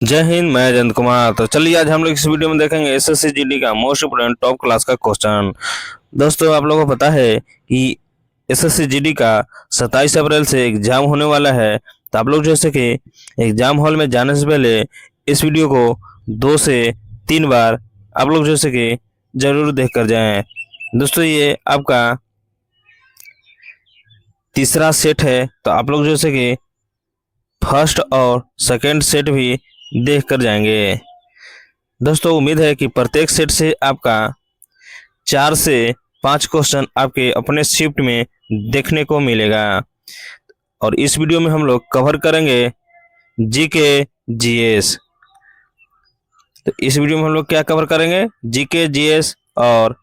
जय हिंद। मैं जयंत कुमार। तो चलिए आज हम लोग इस वीडियो में देखेंगे एसएससी जीडी का मोस्ट इम्पोर्टेंट टॉप क्लास का क्वेश्चन। दोस्तों, आप लोगों को पता है कि एसएससी जीडी का 27 अप्रैल से एग्जाम होने वाला है। तो आप लोग जैसे कि एग्जाम हॉल में जाने से पहले इस वीडियो को 2 से 3 बार आप लोग जैसे कि जरूर देख कर जाएं। दोस्तों, ये आपका तीसरा सेट है, तो आप लोग जैसे कि फर्स्ट और सेकंड सेट भी देख कर जाएंगे। दोस्तों, उम्मीद है कि प्रत्येक सेट से आपका 4 से 5 क्वेश्चन आपके अपने शिफ्ट में देखने को मिलेगा। और इस वीडियो में हम लोग कवर करेंगे जीके जीएस। तो इस वीडियो में हम लोग क्या कवर करेंगे? जीके जीएस और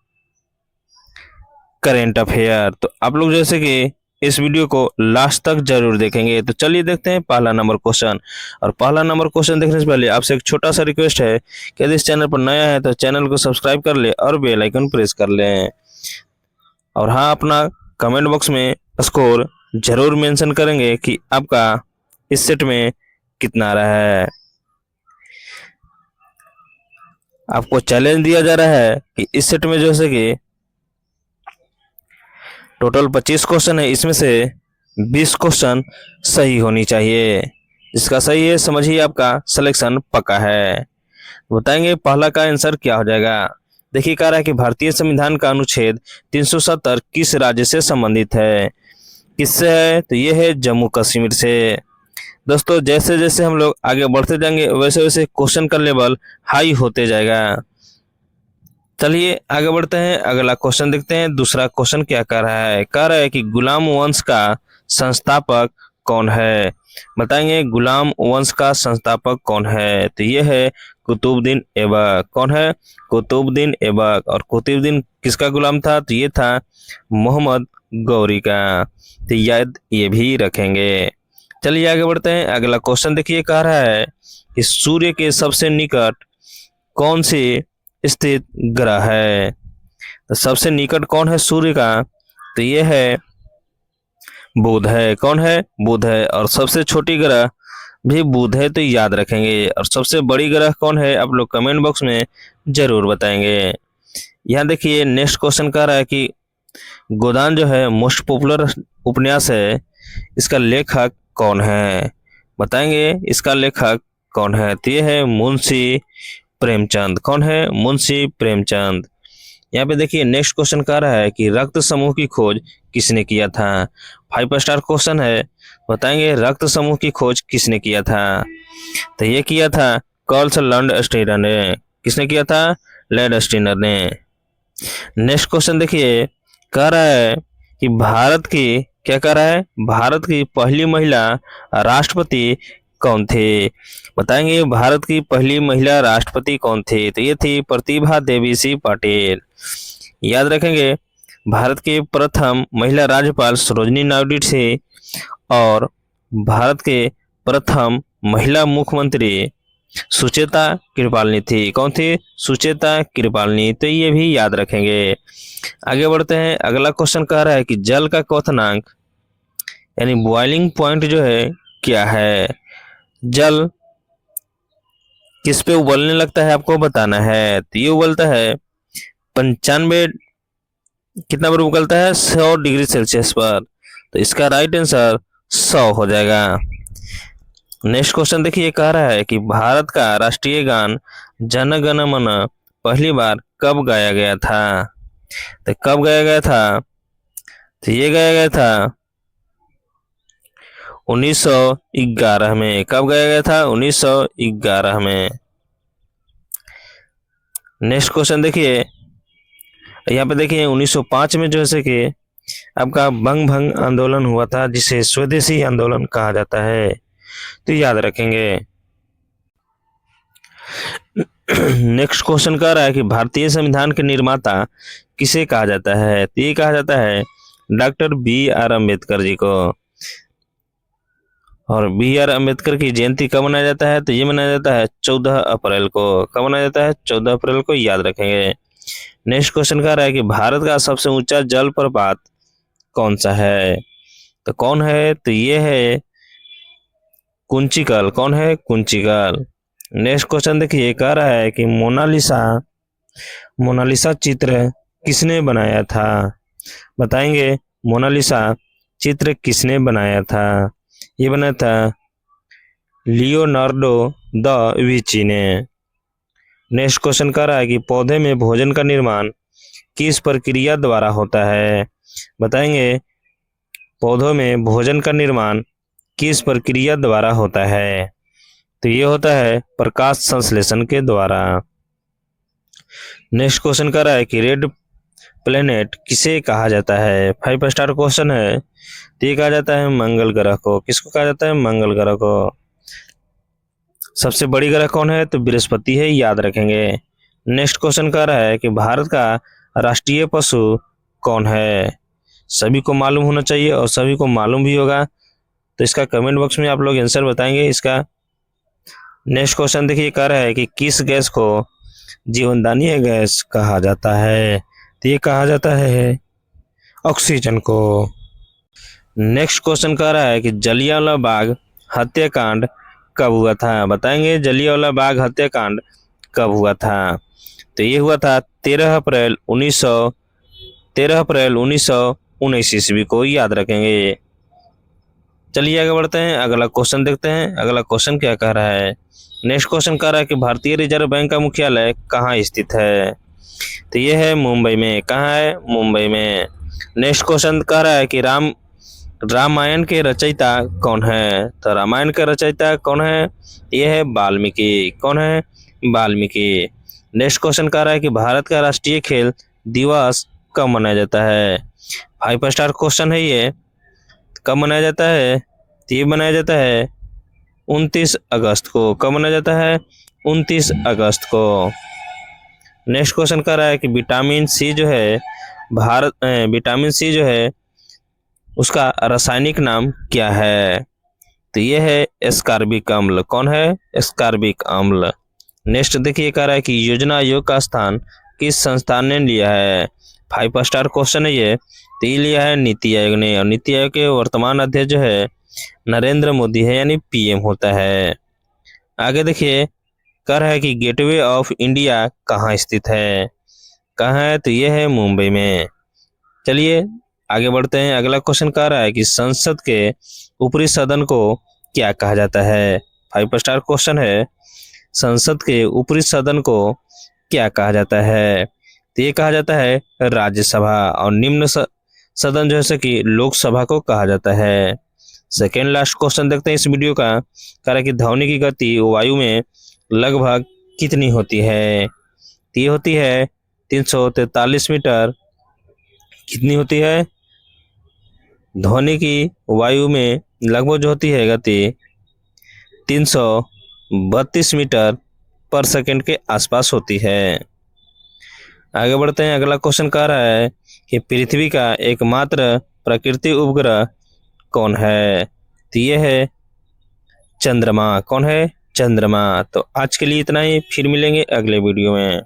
करेंट अफेयर। तो आप लोग जैसे कि इस वीडियो को लास्ट तक जरूर देखेंगे। तो चलिए देखते हैं पहला नंबर क्वेश्चन। और पहला नंबर क्वेश्चन देखने से पहले आपसे एक छोटा सा रिक्वेस्ट है कि यदि इस चैनल पर नया है तो चैनल को सब्सक्राइब कर ले और बेल आइकन प्रेस कर लें। और हाँ, अपना कमेंट बॉक्स में स्कोर जरूर मेंशन करेंगे कि आपका इस सेट में कितना आ रहा है। आपको चैलेंज दिया जा रहा है कि इस सेट में जैसे कि टोटल 25 क्वेश्चन है, इसमें से 20 क्वेश्चन सही होनी चाहिए। जिसका सही है समझिए आपका सिलेक्शन पक्का है। बताएंगे पहला का आंसर क्या हो जाएगा। देखिए, कह रहा है कि भारतीय संविधान का अनुच्छेद 370 किस राज्य से संबंधित है? किससे है? तो ये है जम्मू कश्मीर से। दोस्तों, जैसे जैसे हम लोग आगे बढ़ते जाएंगे वैसे वैसे क्वेश्चन का लेवल हाई होते जाएगा। चलिए आगे बढ़ते हैं, अगला क्वेश्चन देखते हैं। दूसरा क्वेश्चन क्या कह रहा है? कह रहा है कि गुलाम वंश का संस्थापक कौन है? बताएंगे गुलाम वंश का संस्थापक कौन है? तो ये है कुतुबुद्दीन ऐबक। कौन है? कुतुबुद्दीन ऐबक। और कुतुबुद्दीन किसका गुलाम था? तो ये था मोहम्मद गौरी का। तो याद ये भी रखेंगे। चलिए आगे बढ़ते हैं, अगला क्वेश्चन देखिए। कह रहा है कि सूर्य के सबसे निकट कौन सी स्थित ग्रह है? तो सबसे निकट कौन है सूर्य का? तो ये है बुध है। कौन है? बुध है। और सबसे छोटी ग्रह भी बुध है, तो याद रखेंगे। और सबसे बड़ी ग्रह कौन है आप लोग कमेंट बॉक्स में जरूर बताएंगे। यहाँ देखिए नेक्स्ट क्वेश्चन कह रहा है कि गोदान जो है मोस्ट पॉपुलर उपन्यास है, इसका लेखक कौन है? बताएंगे इसका लेखक कौन है? तो ये है मुंशी प्रेमचंद। कौन है? मुंशी प्रेमचंद। यहाँ पे देखिए नेक्स्ट क्वेश्चन कह रहा है कि रक्त समूह की खोज किसने किया था? 5 स्टार क्वेश्चन है। बताएंगे रक्त समूह की खोज किसने किया था? तो ये किया था कार्ल लैंडस्टीनर ने। किसने किया था? लैंडस्टीनर ने। नेक्स्ट क्वेश्चन देखिए, कह रहा है कि भारत की क्या कह रहा है? भारत की पहली महिला राष्ट्रपति कौन थे? बताएंगे भारत की पहली महिला राष्ट्रपति कौन थी? तो ये थी प्रतिभा देवी सिंह पाटिल। याद रखेंगे भारत के प्रथम महिला राज्यपाल सरोजिनी नायडू थी। और भारत के प्रथम महिला मुख्यमंत्री सुचेता कृपालनी थी। कौन थी? सुचेता कृपालनी। तो ये भी याद रखेंगे। आगे बढ़ते हैं, अगला क्वेश्चन कह रहा है कि जल का क्वथनांक यानी बॉइलिंग पॉइंट जो है क्या है? जल किस पे उबलने लगता है आपको बताना है। तो ये उबलता है 95 कितना पर उबलता है? 100 डिग्री सेल्सियस पर। तो इसका राइट आंसर 100 हो जाएगा। नेक्स्ट क्वेश्चन देखिए, कह रहा है कि भारत का राष्ट्रीय गान जन गण मन पहली बार कब गाया गया था? तो कब गाया गया था? तो ये गाया गया था 1911 में। कब गाया गया था? 1911 में। नेक्स्ट क्वेश्चन देखिए, यहाँ पे देखिए 1905 में जो है कि आपका बंग भंग आंदोलन हुआ था, जिसे स्वदेशी आंदोलन कहा जाता है। तो याद रखेंगे। नेक्स्ट क्वेश्चन कह रहा है कि भारतीय संविधान के निर्माता किसे कहा जाता है? तो ये कहा जाता है doctor B are Ambedkar ji को। और बी आर अम्बेडकर की जयंती कब मनाया जाता है? तो ये मनाया जाता है 14 अप्रैल को। कब मनाया जाता है? 14 अप्रैल को। याद रखेंगे। नेक्स्ट क्वेश्चन कह रहा है कि भारत का सबसे ऊंचा जलप्रपात कौन सा है? तो कौन है? तो ये है कुंचिकल। कौन है? कुंचिकल। नेक्स्ट क्वेश्चन देखिए, कह रहा है कि मोनालिसा चित्र किसने बनाया था? बताएंगे मोनालिसा चित्र किसने बनाया था? ये बनाया था लियोनार्डो द विंची ने। नेक्स्ट क्वेश्चन कह रहा है कि पौधे में भोजन का निर्माण किस प्रक्रिया द्वारा होता है? बताएंगे पौधों में भोजन का निर्माण किस प्रक्रिया द्वारा होता है? तो ये होता है प्रकाश संश्लेषण के द्वारा। नेक्स्ट क्वेश्चन कह रहा है कि रेड प्लेनेट किसे कहा जाता है? 5 स्टार क्वेश्चन है। तो ये कहा जाता है मंगल ग्रह को। किसको कहा जाता है? मंगल ग्रह को। सबसे बड़ी ग्रह कौन है? तो बृहस्पति है, याद रखेंगे। नेक्स्ट क्वेश्चन कह रहा है कि भारत का राष्ट्रीय पशु कौन है? सभी को मालूम होना चाहिए और सभी को मालूम भी होगा, तो इसका कमेंट बॉक्स में आप लोग आंसर बताएंगे इसका। नेक्स्ट क्वेश्चन देखिए, कह रहा है कि किस गैस को जीवनदायी गैस कहा जाता है? तो ये कहा जाता है ऑक्सीजन को। नेक्स्ट क्वेश्चन कह रहा है कि जलियांवाला बाग हत्याकांड कब हुआ था? बताएंगे जलियांवाला बाग हत्याकांड कब हुआ था? तो ये हुआ था 13 अप्रैल 1919 ईस्वी को, याद रखेंगे। चलिए आगे बढ़ते हैं, अगला क्वेश्चन देखते हैं। अगला क्वेश्चन क्या कह रहा है? नेक्स्ट क्वेश्चन कह रहा है कि भारतीय रिजर्व बैंक का मुख्यालय कहाँ स्थित है? तो ये है मुंबई में। कहाँ है? मुंबई में। नेक्स्ट क्वेश्चन कह रहा है कि रामायण के रचयिता कौन है? तो रामायण का रचयिता कौन है? ये है वाल्मीकि। कौन है? वाल्मीकि। नेक्स्ट क्वेश्चन कह रहा है कि भारत का राष्ट्रीय खेल दिवस कब मनाया जाता है? 5 स्टार क्वेश्चन है ये। कब मनाया जाता है? तो ये मनाया जाता है 29 अगस्त को। कब मनाया जाता है? 29 अगस्त को। नेक्स्ट क्वेश्चन कह रहा है कि विटामिन सी जो है उसका रासायनिक नाम क्या है? तो ये है एस्कॉर्बिक अम्ल। कौन है? एस्कॉर्बिक अम्ल। नेक्स्ट देखिए, कह रहा है कि योजना आयोग का स्थान किस संस्थान ने लिया है? 5 स्टार क्वेश्चन है ये। तो ये लिया है नीति आयोग ने, और नीति आयोग के वर्तमान अध्यक्ष जो है नरेंद्र मोदी है, यानी पीएम होता है। आगे देखिए, कह रहा है कि गेटवे ऑफ इंडिया कहाँ स्थित है? कहाँ है? तो ये है मुंबई में। चलिए आगे बढ़ते हैं। अगला क्वेश्चन कह रहा है कि संसद के ऊपरी सदन को क्या कहा जाता है? 5 स्टार क्वेश्चन है। संसद के ऊपरी सदन को क्या कहा जाता है? तो ये कहा जाता है राज्यसभा, और निम्न सदन जैसे कि लोकसभा को कहा जाता है। सेकेंड लास्ट क्वेश्चन देखते हैं इस वीडियो का। कह रहा है कि ध्वनि की गति वायु में लगभग कितनी होती है? तो ये होती है 343 मीटर। कितनी होती है? ध्वनि की वायु में लगभग जो होती है गति 332 मीटर पर सेकंड के आसपास होती है। आगे बढ़ते हैं। अगला क्वेश्चन कह रहा है कि पृथ्वी का एकमात्र प्राकृतिक उपग्रह कौन है? तो ये है चंद्रमा। कौन है? चंद्रमा। तो आज के लिए इतना ही, फिर मिलेंगे अगले वीडियो में।